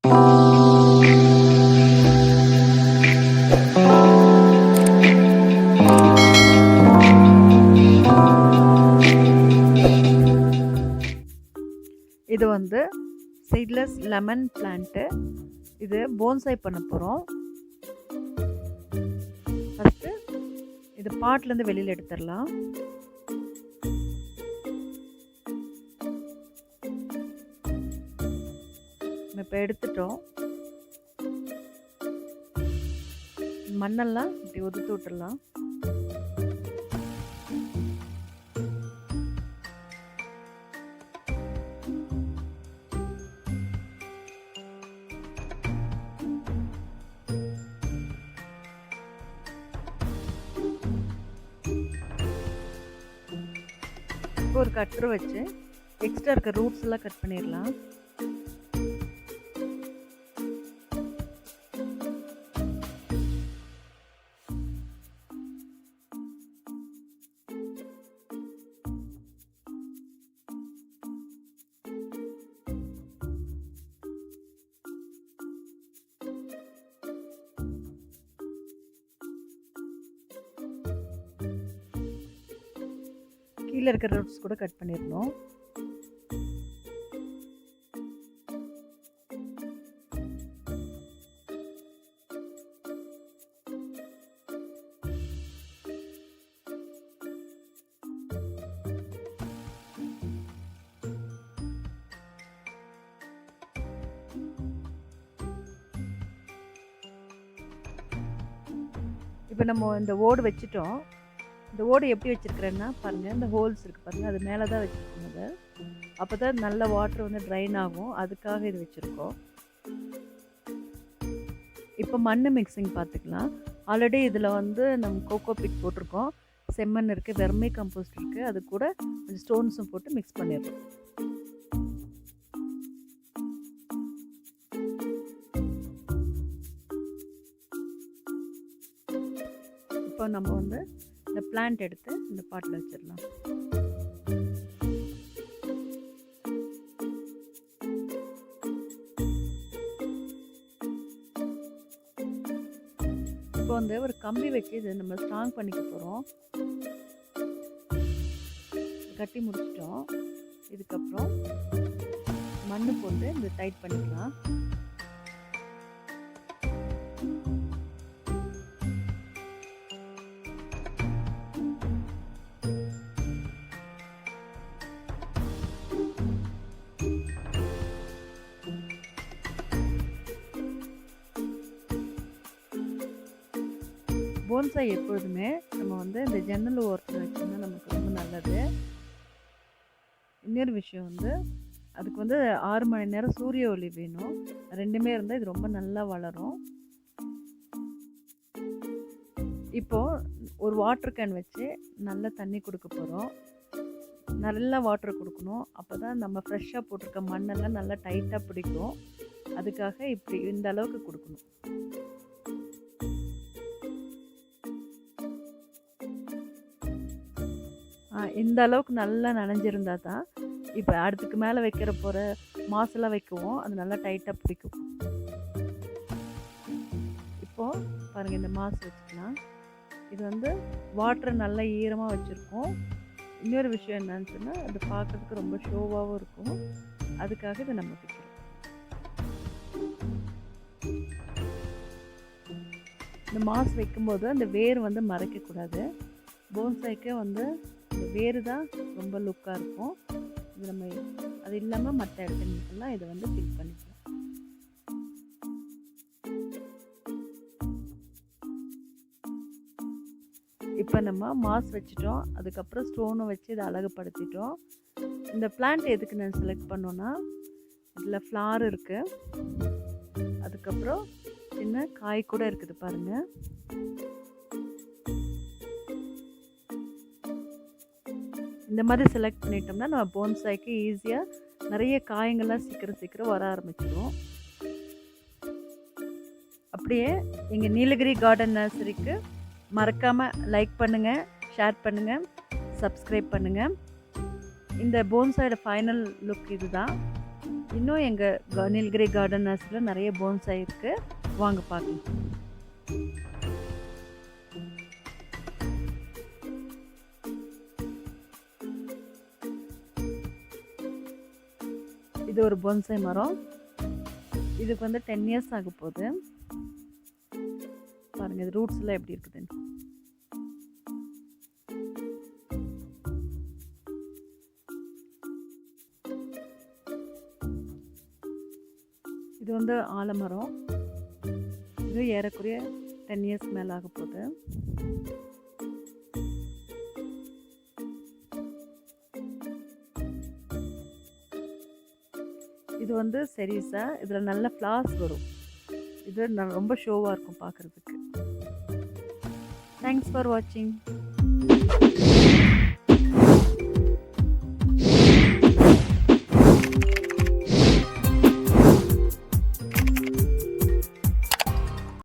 இது வந்து seedless lemon plant. இது போன்சாய் பண்ண போகிறோம். ஃபஸ்ட்டு இது பாட்லேருந்து வெளியில் எடுத்துடலாம். இப்போ எடுத்துட்டோம். மண்ணெல்லாம் இப்படி ஒதுத்து விட்டுடலாம். ஒரு கட்டர் வச்சு எக்ஸ்ட்ரா இருக்க ரூட்ஸ் எல்லாம் கட் பண்ணிடலாம். கீழே இருக்கிற ரூட்ஸ் கூட கட் பண்ணிடணும். இப்போ நம்ம இந்த ஓடு வச்சுட்டோம். இந்த ஓடு எப்படி வச்சுருக்கிறேன்னா பாருங்கள், இந்த ஹோல்ஸ் இருக்குது பாருங்கள், அது மேலே தான் வச்சுருக்கோம். அதை அப்போ தான் நல்ல வாட்டர் வந்து ட்ரைன் ஆகும், அதுக்காக இது வச்சுருக்கோம். இப்போ மண் மிக்சிங் பார்த்துக்கலாம். ஆல்ரெடி இதில் வந்து நம்ம கோகோ பிட் போட்டிருக்கோம், செம்மண் இருக்குது, வெர்மி கம்போஸ்ட் இருக்குது, அது கூட கொஞ்சம் ஸ்டோன்ஸும் போட்டு மிக்ஸ் பண்ணிடுறோம். இப்போ நம்ம வந்து இந்த பிளான்ட் எடுத்து இந்த பாட்டில் வச்சிடலாம். இப்போ வந்து ஒரு கம்பி வச்சு இது நம்ம ஸ்ட்ராங் பண்ணிக்க போகிறோம். கட்டி முடிச்சிட்டோம். இதுக்கப்புறம் மண் போட்டு இந்த டைட் பண்ணிக்கலாம். போன்சாய் எப்பொழுதுமே நம்ம வந்து இந்த ஜன்னல் ஓரத்தில் வச்சோம்னா நமக்கு ரொம்ப நல்லது. இன்னொரு விஷயம் வந்து அதுக்கு வந்து 6 மணி நேரம் சூரிய ஒளி வேணும். ரெண்டுமே இருந்தால் இது ரொம்ப நல்லா வளரும். இப்போது ஒரு வாட்டர் கேன் வச்சு நல்லா தண்ணி கொடுக்க போகிறோம். நல்லா வாட்டர் கொடுக்கணும். அப்போ தான் நம்ம ஃப்ரெஷ்ஷாக போட்டிருக்க மண்ணெல்லாம் நல்லா டைட்டாக பிடிக்கும். அதுக்காக இப்படி இந்த அளவுக்கு கொடுக்கணும். இந்த அளவுக்கு நல்லா நனைஞ்சிருந்தா தான் இப்போ அடுத்துக்கு மேலே வைக்கிற போகிற மாசெல்லாம் வைக்குவோம், அது நல்லா டைட்டாக பிடிக்கும். இப்போது பாருங்கள், இந்த மாஸ் வச்சுக்கலாம். இது வந்து வாட்டர் நல்லா ஈரமாக வச்சுருக்கோம். இன்னொரு விஷயம் என்னன்னு சொன்னால், அது பார்க்குறதுக்கு ரொம்ப ஷோவாகவும் இருக்கும். அதுக்காக இதை நம்ம வைக்கிறோம். இந்த மாஸ் வைக்கும்போது அந்த வேர் வந்து மறைக்கக்கூடாது. போன்சாய்க்கே வந்து இந்த வேறு தான் ரொம்ப லுக்காக இருக்கும். இது நம்ம அது இல்லாமல் மற்ற இடத்துலாம் இதை வந்து ஃபில் பண்ணிக்கலாம். இப்போ நம்ம மாஸ் வச்சுட்டோம். அதுக்கப்புறம் ஸ்டோனை வச்சு இதை அழகுபடுத்திட்டோம். இந்த பிளான்ட் எதுக்கு நான் செலக்ட் பண்ணோன்னா, இதில் ஃப்ளார் இருக்குது, அதுக்கப்புறம் சின்ன காய் கூட இருக்குது பாருங்கள். இந்த மாதிரி செலக்ட் பண்ணிட்டோம்னா நம்ம போன்சாய்க்கு ஈஸியாக நிறைய காய்கள்லாம் சீக்கிரம் வர ஆரம்பிச்சிடும். அப்படியே எங்கள் நீலகிரி கார்டன் நர்சரிக்கு மறக்காமல் லைக் பண்ணுங்கள், ஷேர் பண்ணுங்கள், சப்ஸ்கிரைப் பண்ணுங்கள். இந்த போன்சாயோட ஃபைனல் லுக் இதுதான். இன்னும் எங்கள் நீல்கிரி கார்டன் நர்சரியில் நிறைய போன்சாய் இருக்குது, வாங்க பார்க்கலாம். இது ஒரு போன்சாய் மரம். இதுக்கு வந்து 10 இயர்ஸ் ஆக போகுது. பாருங்க, இது ரூட்ஸ் எல்லாம் எப்படி இருக்குதுன்னு. இது வந்து ஆலமரம். இது ஏறக்குறைய 10 இயர்ஸ் மேலே ஆக போகுது. இது வந்து செரிஸா, இதில் நல்ல ஃப்ளார்ஸ் வரும். இது ரொம்ப ஷோவாக இருக்கும் பார்க்குறதுக்கு. தேங்க்ஸ் ஃபார் வாட்சிங்.